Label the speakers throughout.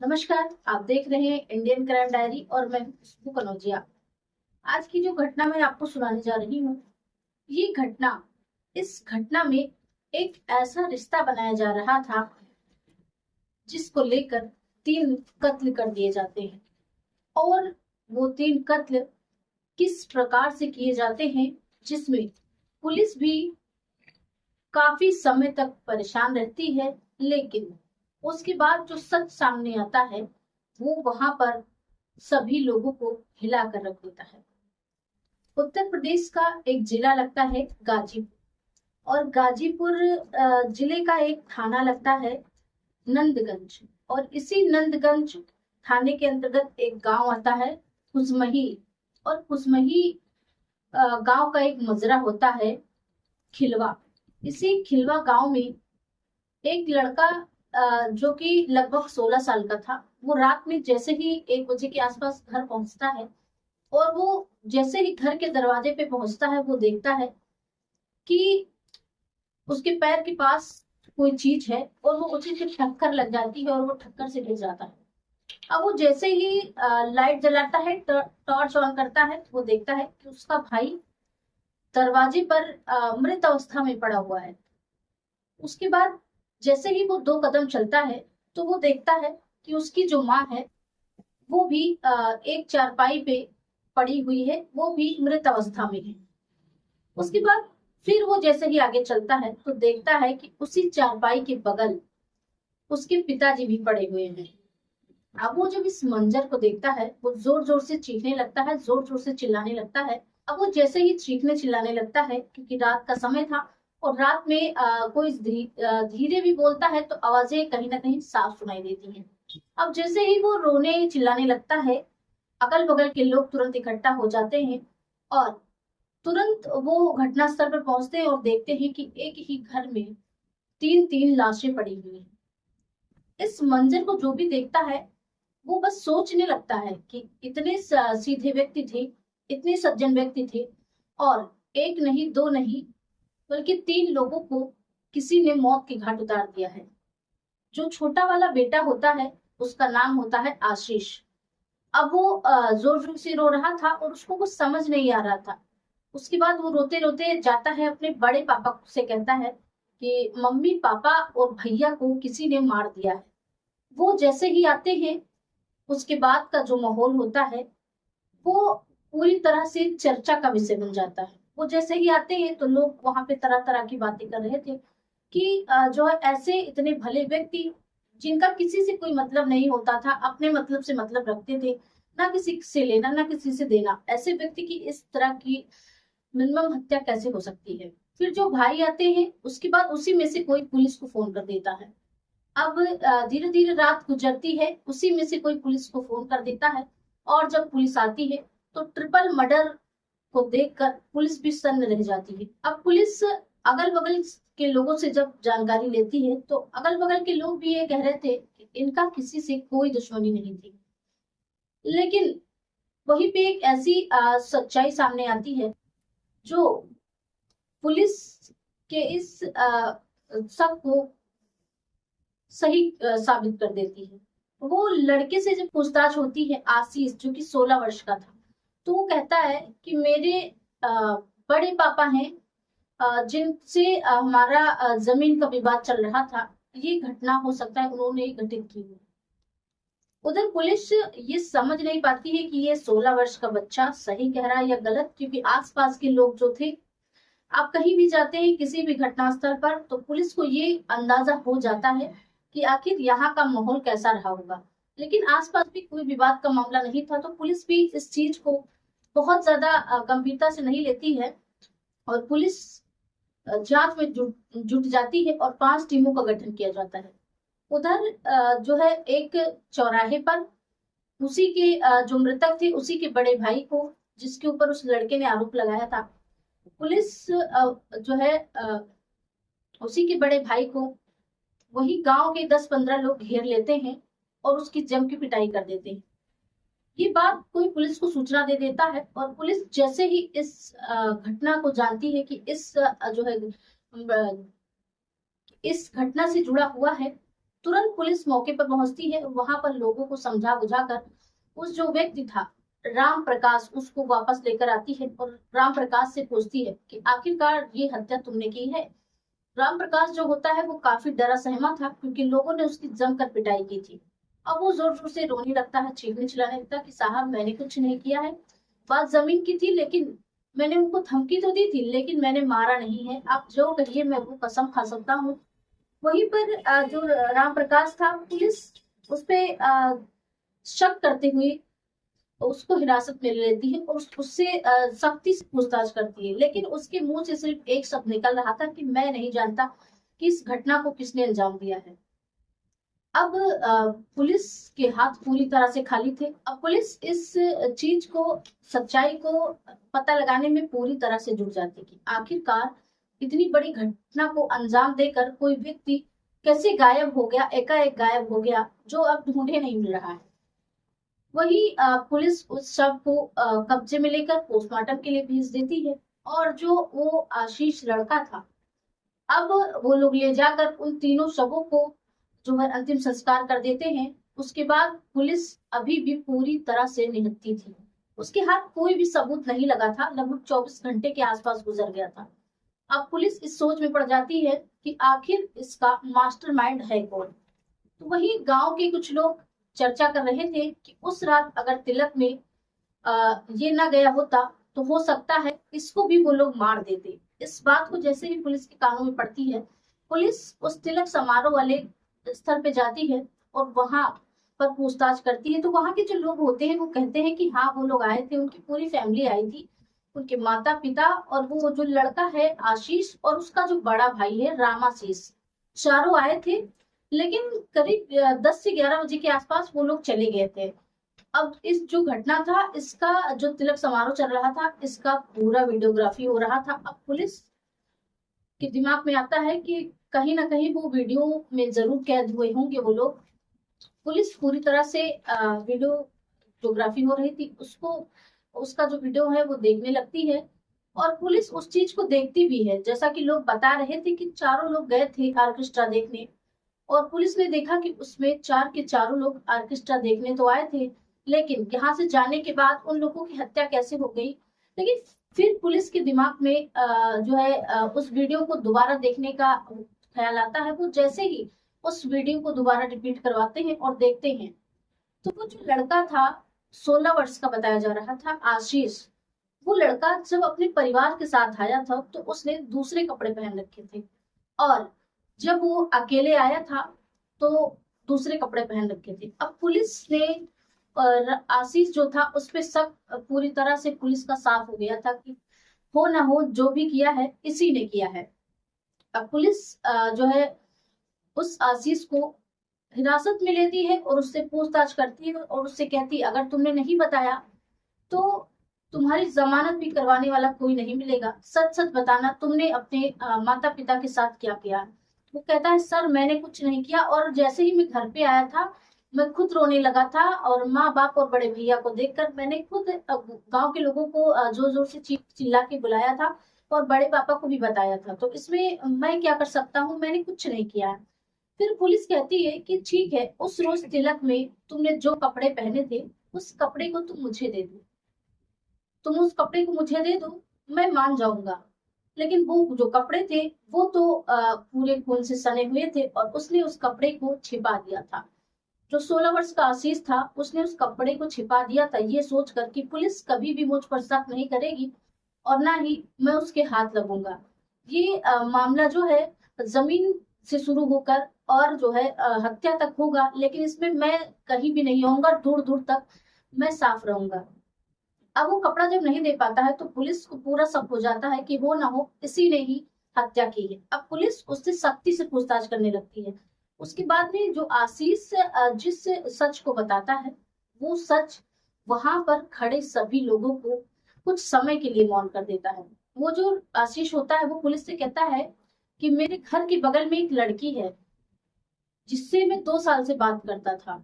Speaker 1: नमस्कार। आप देख रहे हैं इंडियन क्राइम डायरी और मैं हूं खुशबू कनौजिया। आज की जो घटना मैं आपको सुनाने जा रही हूँ, ये घटना इस घटना में एक ऐसा रिश्ता बनाया जा रहा था जिसको लेकर 3 कत्ल कर दिए जाते हैं। और वो 3 कत्ल किस प्रकार से किए जाते हैं, जिसमें पुलिस भी काफी समय तक परेशान रहती है, लेकिन उसके बाद जो सच सामने आता है वो वहां पर सभी लोगों को हिला कर रख देता है। उत्तर प्रदेश का एक जिला लगता है गाजीपुर, और गाजीपुर जिले का एक थाना लगता है नंदगंज। और इसी नंदगंज थाने के अंतर्गत एक गांव आता है कुसमही। और कुसमही गांव का एक मजरा होता है खिलवा। इसी खिलवा गांव में एक लड़का जो कि लगभग 16 साल का था, वो रात में जैसे ही 1 बजे के आसपास घर पहुंचता है, और वो जैसे ही घर के दरवाजे पे पहुंचता है वो देखता है कि उसके पैर के पास कोई चीज है, और वो उसी से ठक्कर लग जाती है और वो ठक्कर से गिर जाता है। अब वो जैसे ही लाइट जलाता है, टॉर्च ऑन करता है, वो देखता है कि उसका भाई दरवाजे पर मृत अवस्था में पड़ा हुआ है। उसके बाद जैसे ही वो 2 कदम चलता है तो वो देखता है कि उसकी जो माँ है वो भी एक चारपाई पे पड़ी हुई है, वो भी मृत अवस्था में है। उसके बाद फिर वो जैसे ही आगे चलता है तो देखता है कि उसी चारपाई के बगल उसके पिताजी भी पड़े हुए हैं। अब वो जब इस मंजर को देखता है, वो जोर जोर से चीखने लगता है, जोर जोर से चिल्लाने लगता है। अब वो जैसे ही चीखने चिल्लाने लगता है, क्योंकि रात का समय था और रात में कोई धीरे भी बोलता है तो आवाजें कहीं ना कहीं साफ सुनाई देती हैं। अब जैसे ही वो रोने चिल्लाने लगता है, अगल बगल के लोग तुरंत इकट्ठा हो जाते हैं, और तुरंत वो घटनास्थल पर पहुंचते हैं और देखते हैं कि एक ही घर में 3-3 लाशें पड़ी हुई हैं। इस मंजर को जो भी देखता है वो बस सोचने लगता है कि इतने सीधे व्यक्ति थे, इतने सज्जन व्यक्ति थे, और एक नहीं दो नहीं बल्कि 3 लोगों को किसी ने मौत के घाट उतार दिया है। जो छोटा वाला बेटा होता है उसका नाम होता है आशीष। अब वो जोर जोर से रो रहा था और उसको कुछ समझ नहीं आ रहा था। उसके बाद वो रोते रोते जाता है, अपने बड़े पापा से कहता है कि मम्मी पापा और भैया को किसी ने मार दिया है। वो जैसे ही आते हैं, उसके बाद का जो माहौल होता है वो पूरी तरह से चर्चा का विषय बन जाता है। वो जैसे ही आते हैं तो लोग वहां पे तरह तरह की बातें कर रहे थे कि जो है ऐसे इतने भले व्यक्ति जिनका किसी से कोई मतलब नहीं होता था, अपने मतलब से मतलब रखते थे, ना किसी से लेना ना किसी से देना, ऐसे व्यक्ति की इस तरह की निर्मम हत्या कैसे हो सकती है। फिर जो भाई आते हैं उसके बाद उसी में से कोई पुलिस को फोन कर देता है। अब धीरे धीरे रात गुजरती है, उसी में से कोई पुलिस को फोन कर देता है, और जब पुलिस आती है तो ट्रिपल मर्डर को देखकर पुलिस भी सन्न रह जाती है। अब पुलिस अगल बगल के लोगों से जब जानकारी लेती है तो अगल बगल के लोग भी ये कह रहे थे कि इनका किसी से कोई दुश्मनी नहीं थी। लेकिन वहीं पे एक ऐसी सच्चाई सामने आती है जो पुलिस के इस शक को सही साबित कर देती है। वो लड़के से जब पूछताछ होती है, आशीष जो कि 16 वर्ष का था, तो वो कहता है कि मेरे बड़े पापा हैं, जिनसे हमारा जमीन का विवाद चल रहा था। ये घटना हो सकता है उन्होंने ही घटित की हो। उधर पुलिस ये समझ नहीं पाती है कि ये 16 वर्ष का बच्चा सही कह रहा है या गलत, क्योंकि आसपास के लोग जो थे, आप कहीं भी जाते हैं किसी भी घटनास्थल पर तो पुलिस को ये अंदाजा हो जाता है कि आखिर यहाँ का माहौल कैसा रहा होगा। लेकिन आसपास भी कोई विवाद का मामला नहीं था, तो पुलिस भी इस चीज को बहुत ज्यादा गंभीरता से नहीं लेती है, और पुलिस जांच में जुट जुट जाती है और 5 टीमों का गठन किया जाता है। उधर जो है एक चौराहे पर उसी के जो मृतक थे उसी के बड़े भाई को, जिसके ऊपर उस लड़के ने आरोप लगाया था, पुलिस जो है उसी के बड़े भाई को वही गांव के 10-15 लोग घेर लेते हैं और उसकी जम की पिटाई कर देते हैं। ये बात कोई पुलिस को सूचना दे देता है, और पुलिस जैसे ही इस घटना को जानती है कि इस जो है इस घटना से जुड़ा हुआ है तुरंत पुलिस मौके पर पहुंचती है। वहां पर लोगों को समझा बुझाकर उस जो व्यक्ति था राम प्रकाश, उसको वापस लेकर आती है और राम प्रकाश से पूछती है कि आखिरकार ये हत्या तुमने की है। राम प्रकाश जो होता है वो काफी डरा सहमा था, क्योंकि लोगों ने उसकी जमकर पिटाई की थी। अब वो जोर जोर से रोने लगता है, चीखने चिल्लाने लगता है कि साहब मैंने कुछ नहीं किया है, बात जमीन की थी, लेकिन मैंने उनको धमकी तो दी थी, लेकिन मैंने मारा नहीं है, आप जो कहिए मैं वो कसम खा सकता हूँ। वहीं पर जो राम प्रकाश था, पुलिस उस पे शक करते हुए उसको हिरासत में ले लेती है और उससे सख्ती से पूछताछ करती है। लेकिन उसके मुंह से सिर्फ एक शब्द निकल रहा था कि मैं नहीं जानता कि इस घटना को किसने अंजाम दिया है। अब पुलिस के हाथ पूरी तरह से खाली थे। अब पुलिस इस चीज को, सच्चाई को पता लगाने में पूरी तरह से जुट जाती कि आखिरकार इतनी बड़ी घटना को अंजाम देकर कोई व्यक्ति कैसे गायब हो गया, एकाएक गायब हो गया, जो अब ढूंढे नहीं मिल रहा है। वही पुलिस उस शव को कब्जे में लेकर पोस्टमार्टम के लिए भेज देती है। और जो वो आशीष लड़का था, अब वो लोग ले जाकर उन तीनों शवों को जो है अंतिम संस्कार कर देते हैं। उसके बाद पुलिस अभी भी पूरी तरह से निहत्थी थी। उसके हाथ कोई भी सबूत नहीं लगा था। लगभग 24 घंटे के आसपास गुजर गया था। अब पुलिस इस सोच में पड़ जाती है कि आखिर इसका मास्टरमाइंड है कौन। तो वही गांव के कुछ लोग चर्चा कर रहे थे कि उस रात अगर तिलक में ये ना गया होता तो हो सकता है इसको भी वो लोग मार देते। इस बात को जैसे ही पुलिस के कानों में पड़ती है, पुलिस उस तिलक समारोह वाले स्थल पे जाती है और वहां पर पूछताछ करती है। तो वहां के जो लोग होते हैं वो कहते हैं कि हाँ वो लोग आए थे, उनकी पूरी फैमिली आई थी, उनके माता पिता और वो जो लड़का है आशीष और उसका जो बड़ा भाई है रामाशीष, चारों आए थे। लेकिन करीब 10 से 11 बजे के आसपास वो लोग चले गए थे। अब इस जो घटना था, इसका जो तिलक समारोह चल रहा था, इसका पूरा वीडियोग्राफी हो रहा था। अब पुलिस के दिमाग में आता है कि कहीं ना कहीं वो वीडियो में जरूर कैद हुए होंगे वो लोग। पुलिस पूरी तरह से वीडियोग्राफी हो रही थी, उसको, उसका जो वीडियो है वो देखने लगती है। और पुलिस उस चीज को देखती भी है, जैसा कि लोग बता रहे थे कि चारों लोग गए थे ऑर्केस्ट्रा देखने। और पुलिस ने देखा कि उसमें चार के चारों लोग ऑर्केस्ट्रा देखने तो आए थे, लेकिन यहाँ से जाने के बाद उन लोगों की हत्या कैसे हो गई। लेकिन फिर पुलिस के दिमाग में जो है उस वीडियो को दोबारा देखने का ख्याल आता है। वो जैसे ही उस वीडियो को दोबारा रिपीट करवाते हैं और देखते हैं, तो वो जो लड़का था 16 वर्ष का बताया जा रहा था आशीष, वो लड़का जब अपने परिवार के साथ आया था तो उसने दूसरे कपड़े पहन रखे थे, और जब वो अकेले आया था तो दूसरे कपड़े पहन रखे थे। अब पुलिस ने और आशीष जो था उस पे शक पूरी तरह से पुलिस का साफ हो गया था कि हो ना हो जो भी किया है इसी ने किया है। अब पुलिस जो है उस आशीष को हिरासत में लेती है और उससे पूछताछ करती है और उससे कहती है अगर तुमने नहीं बताया तो तुम्हारी जमानत भी करवाने वाला कोई नहीं मिलेगा, सच सच बताना तुमने अपने माता पिता के साथ क्या किया। वो कहता है सर मैंने कुछ नहीं किया, और जैसे ही मैं घर पे आया था मैं खुद रोने लगा था, और माँ बाप और बड़े भैया को देखकर मैंने खुद गांव के लोगों को जोर जोर से चीख चिल्ला के बुलाया था और बड़े पापा को भी बताया था, तो इसमें मैं क्या कर सकता हूँ, मैंने कुछ नहीं किया है। फिर पुलिस कहती है कि ठीक है, उस रोज तिलक में तुमने जो कपड़े पहने थे उस कपड़े को तुम मुझे दे दो, तुम उस कपड़े को मुझे दे दो, मैं मान जाऊंगा। लेकिन वो जो कपड़े थे वो तो पूरे खून से सने हुए थे और उसने उस कपड़े को छिपा दिया था। जो 16 वर्ष का आशीष था उसने उस कपड़े को छिपा दिया था ये सोचकर कि पुलिस कभी भी मुझ पर शक नहीं करेगी और ना ही मैं उसके हाथ लगूंगा। ये मामला जो है जमीन से शुरू होकर और जो है हत्या तक होगा, लेकिन इसमें मैं कहीं भी नहीं आऊंगा, दूर दूर तक मैं साफ रहूंगा। अब वो कपड़ा जब नहीं दे पाता है तो पुलिस को पूरा शक हो जाता है कि हो ना हो इसी ने ही हत्या की है। अब पुलिस उससे सख्ती से पूछताछ करने लगती है। उसके बाद में जो आशीष जिस सच को बताता है वो सच वहां पर खड़े सभी लोगों को कुछ समय के लिए मौन कर देता है। वो जो आशीष होता है वो पुलिस से कहता है कि मेरे घर के बगल में एक लड़की है जिससे मैं 2 साल से बात करता था,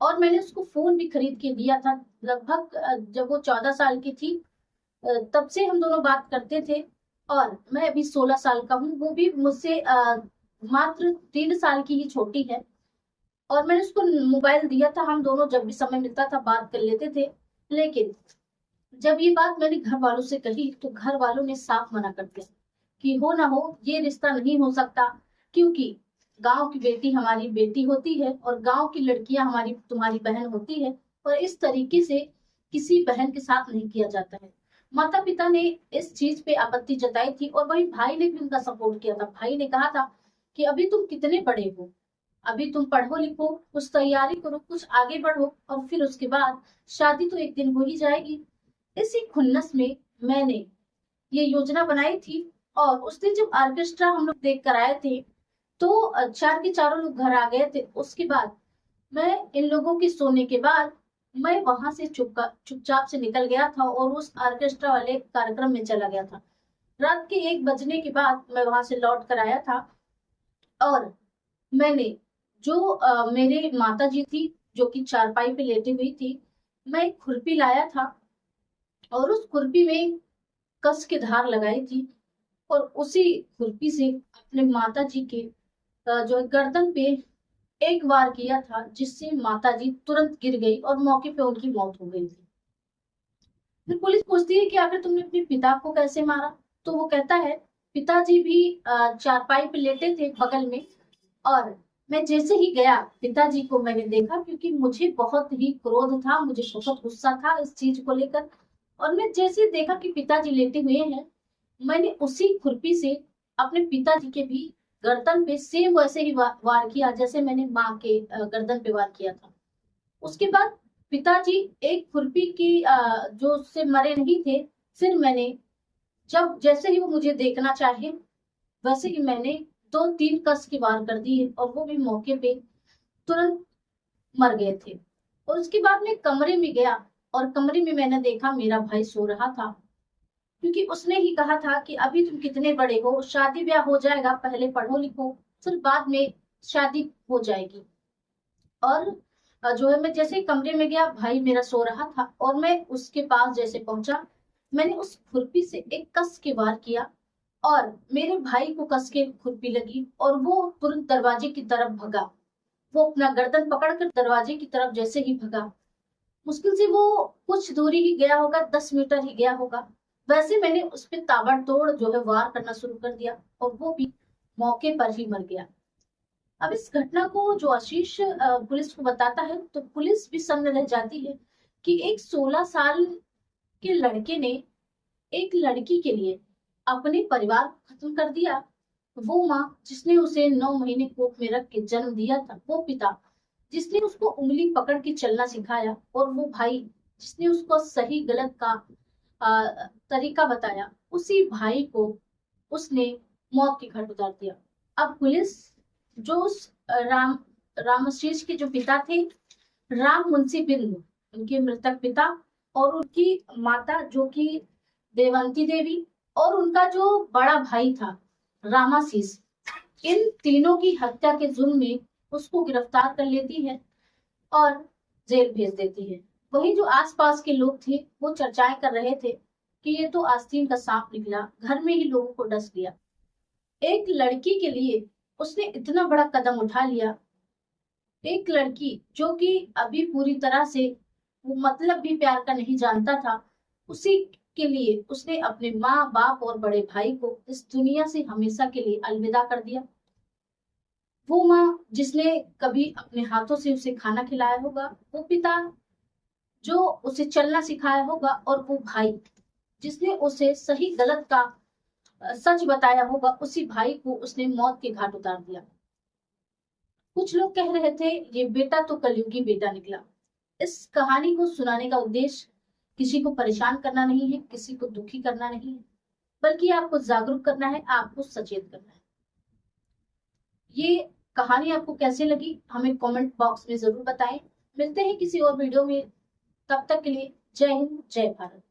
Speaker 1: और मैंने उसको फोन भी खरीद के दिया था। लगभग जब वो 14 साल की थी तब से हम दोनों बात करते थे, और मैं अभी 16 साल का हूँ, वो भी मुझसे मात्र 3 साल की ही छोटी है। और मैंने उसको मोबाइल दिया था, हम दोनों जब भी समय मिलता था बात कर लेते थे। लेकिन जब ये बात मैंने घर वालों से कही तो घर वालों ने साफ मना कर दिया कि हो ना हो ये रिश्ता नहीं हो सकता, क्योंकि गांव की बेटी हमारी बेटी होती है और गांव की लड़कियां हमारी तुम्हारी बहन होती है, और इस तरीके से किसी बहन के साथ नहीं किया जाता है। माता पिता ने इस चीज पे आपत्ति जताई थी और वही भाई ने भी उनका सपोर्ट किया था। भाई ने कहा था कि अभी तुम कितने बड़े हो, अभी तुम पढ़ो लिखो, कुछ तैयारी करो, कुछ आगे बढ़ो, और फिर उसके बाद शादी तो एक दिन हो ही जाएगी। इसी खुन्नस में मैंने ये योजना बनाई थी। और उस दिन जब ऑर्केस्ट्रा हम लोग देख कर आए थे तो चार के चारों लोग घर आ गए थे। उसके बाद मैं इन लोगों के सोने के बाद मैं वहां से चुपचाप से निकल गया था और उस ऑर्केस्ट्रा वाले कार्यक्रम में चला गया था। रात के 1 बजने के बाद मैं वहां से लौट कर आया था। और मैंने जो मेरे माता जी थी जो कि चारपाई पे लेटी हुई थी, मैं एक खुरपी लाया था और उस खुरपी में कस के धार लगाई थी और उसी खुरपी से अपने माता जी के जो है गर्दन पे एक वार किया था, जिससे माता जी तुरंत गिर गई और मौके पे उनकी मौत हो गई थी। फिर पुलिस पूछती है कि आखिर तुमने अपने पिता को कैसे मारा, तो वो कहता है पिताजी भी चारपाई पे लेटे थे बगल में, और मैं जैसे ही गया पिताजी को मैंने देखा, क्योंकि मुझे बहुत ही क्रोध था, मुझे बहुत गुस्सा था इस चीज को लेकर। और मैं जैसे देखा कि पिताजी लेटे हुए हैं, मैंने उसी खुरपी से अपने पिताजी के भी गर्दन पे सेम वैसे ही वार किया जैसे मैंने माँ के गर्दन पे वार किया था। उसके बाद पिताजी एक खुरपी की जो उससे मरे नहीं थे, फिर मैंने जब जैसे ही वो मुझे देखना चाहे वैसे ही मैंने 2-3 कस की वार कर दिए और वो भी मौके पे तुरंत मर गए थे। और उसके बाद मैं कमरे में गया और कमरे में मैंने देखा मेरा भाई सो रहा था, क्योंकि उसने ही कहा था कि अभी तुम कितने बड़े हो, शादी ब्याह हो जाएगा, पहले पढ़ो लिखो, फिर बाद में शादी हो जाएगी। और जो है मैं जैसे ही कमरे में गया भाई मेरा सो रहा था और मैं उसके पास जैसे पहुंचा, मैंने उस खुरपी से एक कस के वार किया और मेरे भाई को कस के खुरपी लगी और वो तुरंत दरवाजे की तरफ भगा। वो अपना गर्दन पकड़कर दरवाजे की तरफ जैसे ही भगा, मुश्किल से वो कुछ दूरी ही गया होगा, 10 मीटर ही गया होगा, वैसे मैंने उस पर ताबड़तोड़ जो है वार करना शुरू कर दिया और वो भी मौके पर ही मर गया। अब इस घटना को जो आशीष पुलिस को बताता है तो पुलिस भी सन्न रह जाती है कि एक 16 साल के लड़के ने एक लड़की के लिए अपने परिवार को खत्म कर दिया। वो माँ जिसने उसे 9 महीने कोख में रख के जन्म दिया था, वो पिता जिसने उसको उंगली पकड़ के चलना सिखाया, और वो भाई जिसने उसको सही गलत का तरीका बताया, उसी भाई को उसने मौत के घाट उतार दिया। अब पुलिस जो उस रामशीष के जो पिता थे, राम मुंशी बिंद, उनके मृतक पिता, और उनकी माता जो कि देवंती देवी, और उनका जो बड़ा भाई था रामाशीष, इन तीनों की हत्या के जुर्म में उसको गिरफ्तार कर लेती है और जेल भेज देती है। वही जो आसपास के लोग थे वो चर्चाएं कर रहे थे कि ये तो आस्तीन का सांप निकला, घर में ही लोगों को डस लिया। एक लड़की के लिए उसने इतना बड़ा कदम उठा लिया, एक लड़की जो कि अभी पूरी तरह से वो मतलब भी प्यार का नहीं जानता था, उसी के लिए उसने अपने माँ बाप और बड़े भाई को इस दुनिया से हमेशा के लिए अलविदा कर दिया। वो माँ जिसने कभी अपने हाथों से उसे खाना खिलाया होगा, वो पिता जो उसे चलना सिखाया होगा, और वो भाई जिसने उसे सही गलत का सच बताया होगा, उसी भाई को उसने मौत के घाट उतार दिया। कुछ लोग कह रहे थे ये बेटा तो कलयुगी बेटा निकला। इस कहानी को सुनाने का उद्देश्य किसी को परेशान करना नहीं है, किसी को दुखी करना नहीं है, बल्कि आपको जागरूक करना है, आपको सचेत करना है। ये कहानी आपको कैसे लगी हमें कमेंट बॉक्स में जरूर बताएं। मिलते हैं किसी और वीडियो में, तब तक के लिए जय हिंद जय भारत।